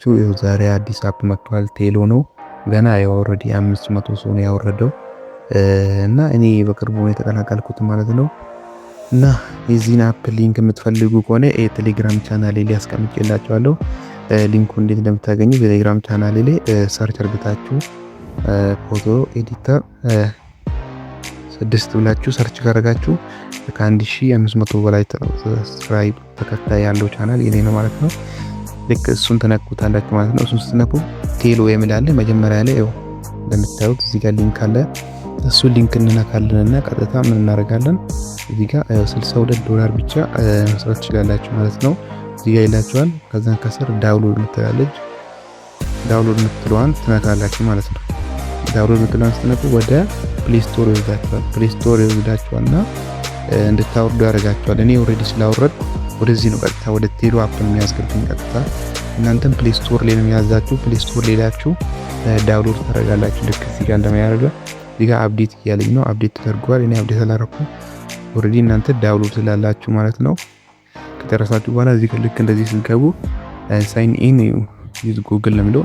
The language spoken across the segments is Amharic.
ታውቃላችሁ ዛሬ አዲስ አፕ መጥቷል። ቴሎ ነው ገና ያው ኦልሬዲ 500 ሰው ነው ያወረደው እና እኔ በቅርቡ ነው የተቀላቀልኩት ማለት ነው። እና የዚህን አፕ ሊንክ የምትፈልጉ ከሆነ የቴሌግራም ቻናሌ ላይ አስቀምጬላችኋለሁ። ሊንኩ እንዴት እንደምታገኙ በቴሌግራም ቻናሌ ላይ ሰርች አድርጋችሁ ፎቶ ኤዲተር 6 ብላችሁ ሰርች ካደረጋችሁ ከ1500 በላይ ሰብስክራይብ ተከታይ ያለው ቻናል የኔ ነው ማለት ነው። ልክ እሱን ተነኩታላችሁ ማለት ነው። እሱን ስትነኩ ቴሎ የሚል አለ መጀመሪያ ላይ ያው እንደምታዩት እዚህ ጋር ሊንክ አለ። እሱ ሊንክ እንነካለንና ቀጥታ ምን እናደርጋለን እዚህ ጋር $62 ብቻ መስራት ትችላላችሁ ማለት ነው። እዚህ ጋር ይላችኋል። ከዛን ከስር ዳውንሎድ የምትላለች ዳውንሎድ የምትለዋን ትነካላችሁ ማለት ነው። ዳውንሎድ የምትለዋን ስትነኩ ወደ ፕሌይ ስቶር ይወስዳችኋል። ፕሌይ ስቶር ይወስዳችኋልና እንድታወርዱ ያደርጋችኋል። እኔ ኦልሬዲ ስላወረድኩ ወደዚህ ነው ቀጥታ ወደ ቴሎ አፕ ነው የሚያስገቡኝ ቀጥታ። እናንተም ፕሌይ ስቶር ላይ ነው የሚያዛችሁ። ፕሌይ ስቶር ላይ ላችሁ ዳውንሎድ ታደርጋላችሁ። ልክ እዚህ ጋር እንደማያደርገው እዚህ ጋር አፕዴት እያለኝ ነው። አፕዴት ተደርጓል። እኔ አፕዴት አላደረኩም። ኦልሬዲ እናንተ ዳውንሎድ ስላላችሁ ማለት ነው። ከጨረሳችሁ በኋላ እዚህ ልክ እንደዚህ ስትገቡ ሳይን ኢን ዩዝ ጉግል ነው የሚለው።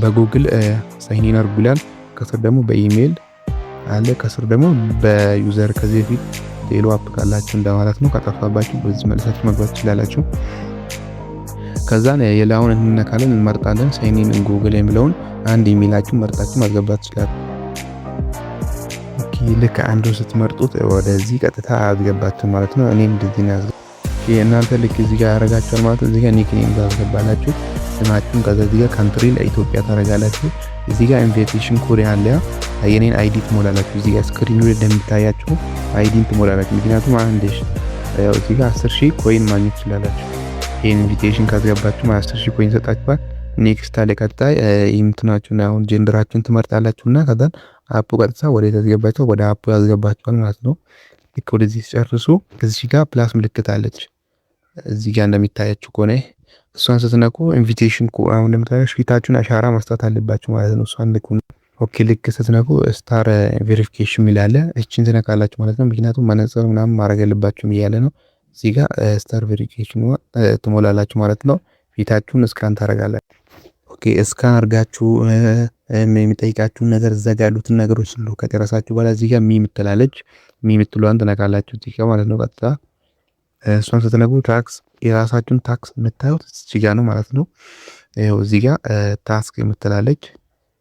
በጉግል ሳይን ኢን አድርጉ ይላል። ከስር ደግሞ በኢሜል አለ። ከስር ደግሞ በዩዘር ከዚህ በፊት ቴሎ አፕ ካላችሁ እንደማለት ነው። ከጠፋባችሁ በዚህ መልሳችሁ መግባት ትችላላችሁ። ከዛን የላውን እንነካለን፣ እንመርጣለን። ሳይን ኢን ጉግል የሚለውን አንድ ኢሜላችሁ መርጣችሁ ማስገባት ትችላላችሁ። ኦኬ ልክ አንዱ ስትመርጡት ወደዚህ ቀጥታ አስገባችሁ ማለት ነው። እኔም እንደዚህ ነው ያስገባችሁ። እናንተ ልክ እዚህ ጋር ያደርጋችኋል ማለት ነው። እዚህ ጋር ኒክኔም ታስገባላችሁ ስማችሁን። ከዛ እዚህ ጋር ካንትሪ ለኢትዮጵያ ታደርጋላችሁ። እዚህ ጋር ኢንቪቴሽን ኮድ አለ። የኔን አይዲ ትሞላላችሁ። እዚህ ጋር ስክሪኑ ላይ እንደምታያችሁ አይዲን ትሞላላችሁ። ምክንያቱም አንዴሽ ያው እዚህ ጋር 10,000 ኮይን ማግኘት ትችላላችሁ። ይሄን ኢንቪቴሽን ካስገባችሁ 10,000 ኮይን ሰጣችኋል። ኔክስት አለ ቀጣይ እንትናችሁና አሁን ጀንደራችሁን ትመርጣላችሁና ከዛ አፑ ቀጥታ ወደ ተዝገባችሁ ወደ አፑ ያስገባችኋል ማለት ነው። ልክ ወደዚህ ሲጨርሱ እዚህ ጋር ፕላስ ምልክት አለች። እዚህ ጋር እንደሚታያችሁ ከሆነ እሷን ስትነኩ ኢንቪቴሽን አሁን እንደምታዩት ፊታችሁን አሻራ መስጠት አለባችሁ ማለት ነው። እሷን ልክ ኦኬ ልክ ስትነኩ ስታር ቬሪፊኬሽን ይላል። እቺን ትነካላችሁ ማለት ነው። ምክንያቱም መነጽር ምናምን ማድረግ ያለባችሁም እያለ ነው። እዚህ ጋር ስታር ቬሪፊኬሽን ትሞላላችሁ ማለት ነው። ፊታችሁን እስካን ታደርጋላችሁ። ኦኬ እስካን አድርጋችሁ የሚጠይቃችሁን ነገር እዛ ጋር ያሉትን ነገሮች ሁሉ ከጨረሳችሁ በኋላ እዚህ ጋር የምትላለች የምትሏን ትነካላችሁ እዚህ ጋር ማለት ነው። ቀጥታ እሷን ስትነኩ ታክስ የራሳችሁን ታክስ የምታዩት እዚህ ጋር ነው ማለት ነው። ይኸው እዚህ ጋር ታክስ የምትላለች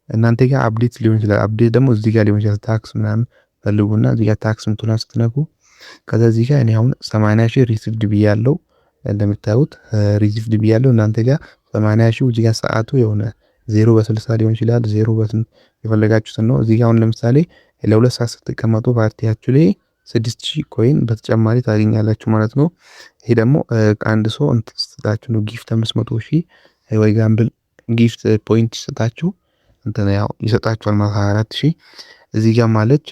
እናንተ ጋር አፕዴት ሊሆን ይችላል። አፕዴት ደግሞ እዚህ ጋር ሊሆን ይችላል። ታክስ ምናምን ፈልጉና እዚህ ጋር ታክስ ምትሉን ስትነኩ ከዛ እዚህ ጋር እኔ አሁን 80,000 ሪሲቭድ ብያለሁ። እንደምታዩት ሪሲቭድ ብያለሁ። እናንተ ጋር 80,000 እዚህ ጋር ሰዓቱ የሆነ 0 በ60 ሊሆን ይችላል። 0 በስንት የፈለጋችሁትን ነው። እዚህ ጋር አሁን ለምሳሌ ለ2 ሰዓት ስትቀመጡ ፓርቲያችሁ ላይ 6,000 ኮይን በተጨማሪ ታገኛላችሁ ማለት ነው። ይሄ ደግሞ አንድ ሰው እንትስታችሁ ነው ጊፍት 500,000 ወይ ጋምብል ጊፍት ፖይንት ይሰጣችሁ እንትን ያው ይሰጣችኋል ማለት 24,000 እዚህ ጋር ማለች።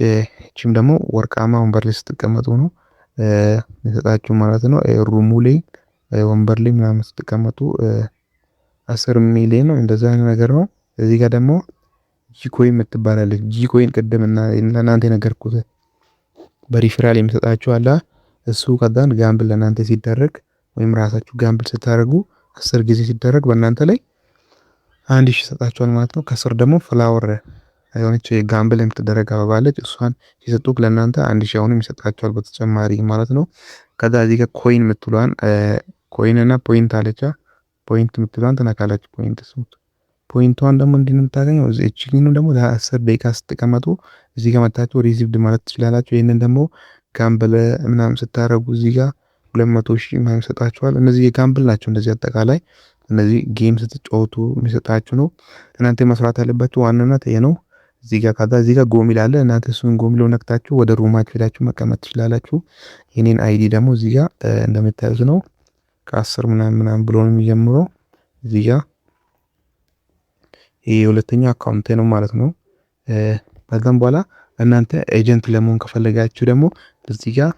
እቺም ደግሞ ወርቃማ ወንበር ላይ ስትቀመጡ ነው ይሰጣችሁ ማለት ነው። ሩሙ ላይ ወንበር ላይ ምናምን ስትቀመጡ 10 ሚሊዮን ነው እንደዛ ነገር ነው። እዚህ ጋር ደግሞ ጂ ኮይን የምትባላለች ጂ ኮይን ቅድም እና ለእናንተ የነገርኩት በሪፈራል የሚሰጣችሁ አለ። እሱ ከዛን ጋምብል ለእናንተ ሲደረግ ወይም ራሳችሁ ጋምብል ስታደርጉ 10 ጊዜ ሲደረግ በእናንተ ላይ 1,000 ይሰጣችኋል ማለት ነው። ከስር ደግሞ ፍላወር የሆነች ጋምብል የምትደረግ አበባ አለች። እሷን ሲሰጡክ ለእናንተ 1,000 አሁንም ይሰጣችኋል በተጨማሪ ማለት ነው። ከዛ እዚህ ጋር ኮይን የምትሏን ኮይን እና ፖይንት አለቻ ፖይንት የምትሏን ትነካላችሁ። ፖይንቷን ደግሞ እንዴት ነው የምታገኘው? እቺን ደግሞ ለ10 ደቂቃ ስትቀመጡ እዚህ ጋር መታችሁ ሪሲቭድ ማለት ትችላላችሁ። ይሄንን ደግሞ ጋምብል ምናምን ስታረጉ እዚህ ጋር 200,000 ምናምን ይሰጣችኋል። እነዚህ የጋምብል ናቸው። እንደዚህ አጠቃላይ እነዚህ ጌም ስትጫወቱ የሚሰጣችሁ ነው። እናንተ መስራት ያለባችሁ ዋናነት ይሄ ነው። እዚህ ጋር ካዛ እዚህ ጋር ጎሚል አለ። እናንተ እሱን ጎሚል ነክታችሁ ወደ ሩማችሁ ሄዳችሁ መቀመጥ ትችላላችሁ። የኔን አይዲ ደግሞ እዚህ ጋር እንደምታዩት ነው። ከ10 ምናምን ብሎ ነው የሚጀምረው። እዚህ ጋር ይሄ ሁለተኛው አካውንት ነው ማለት ነው። ከዛም በኋላ እናንተ ኤጀንት ለመሆን ከፈለጋችሁ ደግሞ እዚህ ጋር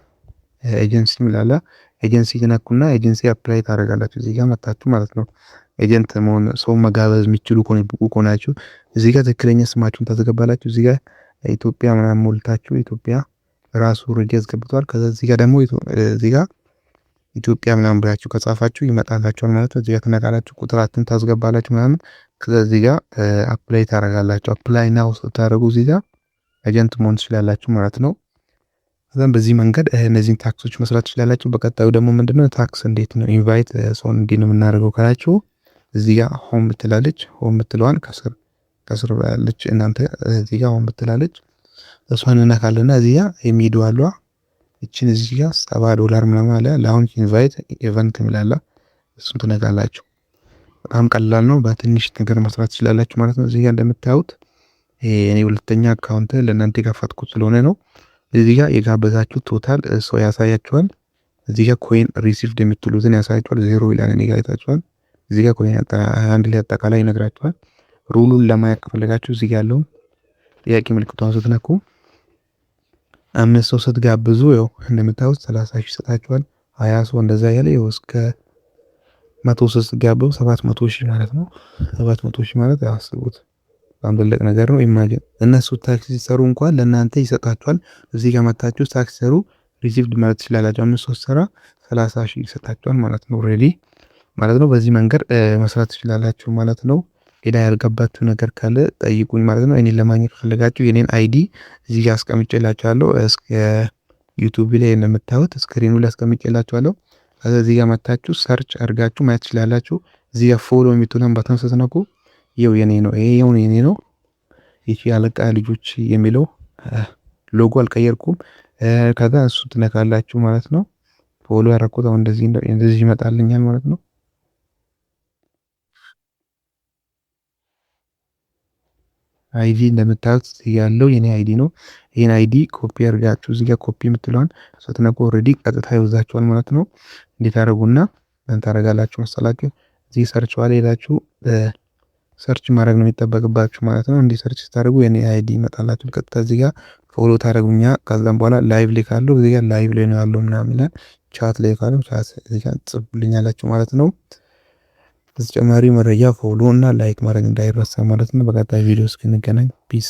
ኤጀንሲ ይላል። ኤጀንሲ ትነኩና ኤጀንሲ አፕላይ ታደርጋላችሁ እዚህ ጋር መጣችሁ ማለት ነው። ኤጀንት መሆን ሰው መጋበዝ የሚችሉ ከሆነ ብቁ ከሆናችሁ እዚህ ጋር ትክክለኛ ስማችሁን ታስገባላችሁ። እዚህ ጋር ኢትዮጵያ ምናምን ሞልታችሁ ኢትዮጵያ ራሱ ሬዲ ያስገብቷል። ከዛ እዚህ ጋር ደግሞ እዚህ ጋር ኢትዮጵያ ምናምን ብላችሁ ከጻፋችሁ ይመጣላችኋል ማለት ነው። እዚህ ጋር ትነካላችሁ፣ ቁጥራችሁን ታስገባላችሁ ምናምን። ከዚህ ጋር አፕላይ ታደርጋላችሁ። አፕላይ ናው ስታደርጉ እዚህ ጋር ኤጀንት መሆን ትችላላችሁ ማለት ነው። ከዛም በዚህ መንገድ እነዚህን ታክሶች መስራት ትችላላችሁ። በቀጣዩ ደግሞ ምንድነው ታክስ እንዴት ነው ኢንቫይት ሰውን እንዴት ነው የምናደርገው ካላችሁ እዚህ ጋር ሆም ትላለች። ሆም ትለዋን ከስር ያለች እናንተ እዚህ ጋር ሆም ትላለች። እሷን እናካለና እዚህ ጋር የሚሄዱ አሏ እቺን እዚህ ጋር $70 ምናምን አለ ላውንች ኢንቫይት ኢቨንት የሚላላ እሱን ትነካላችሁ። በጣም ቀላል ነው። በትንሽ ነገር መስራት ትችላላችሁ ማለት ነው። እዚህ ጋር እንደምታዩት እኔ ሁለተኛ አካውንት ለእናንተ የከፈትኩት ስለሆነ ነው። እዚህ ጋር የጋበዛችሁ ቶታል ሰው ያሳያችኋል። እዚህ ጋር ኮይን ሪሲቭድ የምትሉትን ያሳያችኋል። 0 ይላል እኔ ጋር አይታችኋል። እዚህ ጋር ኮይን አንድ ላይ አጠቃላይ ይነግራችኋል። ሩሉን ለማየት ከፈለጋችሁ እዚህ ጋር ያለውን ጥያቄ ምልክቷን ስትነኩ 5 ሰው ስትጋብዙ ያው እንደምታዩት 30 ሺህ ይሰጣችኋል። 20 ሰው እንደዛ ያለ ያው እስከ 100 ሰው ስትጋብዙ 700 ሺህ ማለት ነው። 700 ሺህ ማለት ያስቡት በጣም ትልቅ ነገር ነው። ኢማጂን እነሱ ታክስ ሲሰሩ እንኳን ለእናንተ ይሰጣችኋል። እዚህ ጋር መታችሁ ታክስ ሲሰሩ ሪሲቭድ ማለት ትችላላችሁ። 5 ሰው ሰራ 30 ሺህ ይሰጣችኋል ማለት ነው። ኦልሬዲ ማለት ነው። በዚህ መንገድ መስራት ትችላላችሁ ማለት ነው። ሌላ ያልገባችሁ ነገር ካለ ጠይቁኝ ማለት ነው። እኔን ለማግኘት ፈልጋችሁ የኔን አይዲ እዚህ ጋር አስቀምጬላችኋለሁ። እስከ ዩቲዩብ ላይ እንደምታዩት ስክሪኑ ላይ አስቀምጬላችኋለሁ። እዚህ ጋር መታችሁ ሰርች አድርጋችሁ ማየት ትችላላችሁ። እዚህ ጋር ፎሎ የሚሉትን በተን ስትነኩ ይኸው የኔ ነው። ይሄው የኔ ነው። ይቺ አለቃ ልጆች የሚለው ሎጎ አልቀየርኩም። ከዛ እሱ ትነካላችሁ ማለት ነው። ፎሎ ያደረኩት አሁን እንደዚህ ይመጣልኛል ማለት ነው። አይዲ እንደምታዩት ያለው የኔ አይዲ ነው። ይሄን አይዲ ኮፒ አድርጋችሁ እዚህ ጋር ኮፒ የምትለዋን ስትነኩ ኦልሬዲ ቀጥታ ይወዛችኋል ማለት ነው። እንዴት አደረጉና ምን ታደርጋላችሁ መሰላችሁ? እዚህ ሰርች ዋለ ሄዳችሁ ሰርች ማድረግ ነው የሚጠበቅባችሁ ማለት ነው። እንዲህ ሰርች ስታደርጉ የኔ አይዲ ይመጣላችሁ። ቀጥታ እዚህ ጋር ፎሎ ታደርጉኛ። ከዛም በኋላ ላይቭ ላይ ካለው እዚህ ጋር ላይቭ ላይ ነው ያለው ምናምን ይላል። ቻት ላይ ካለው ቻት እዚህ ጋር ጽፉልኛላችሁ ማለት ነው። ተጨማሪ መረጃ ፎሎ እና ላይክ ማድረግ እንዳይረሳ ማለት ነው። በቀጣይ ቪዲዮ እስክንገናኝ ፒስ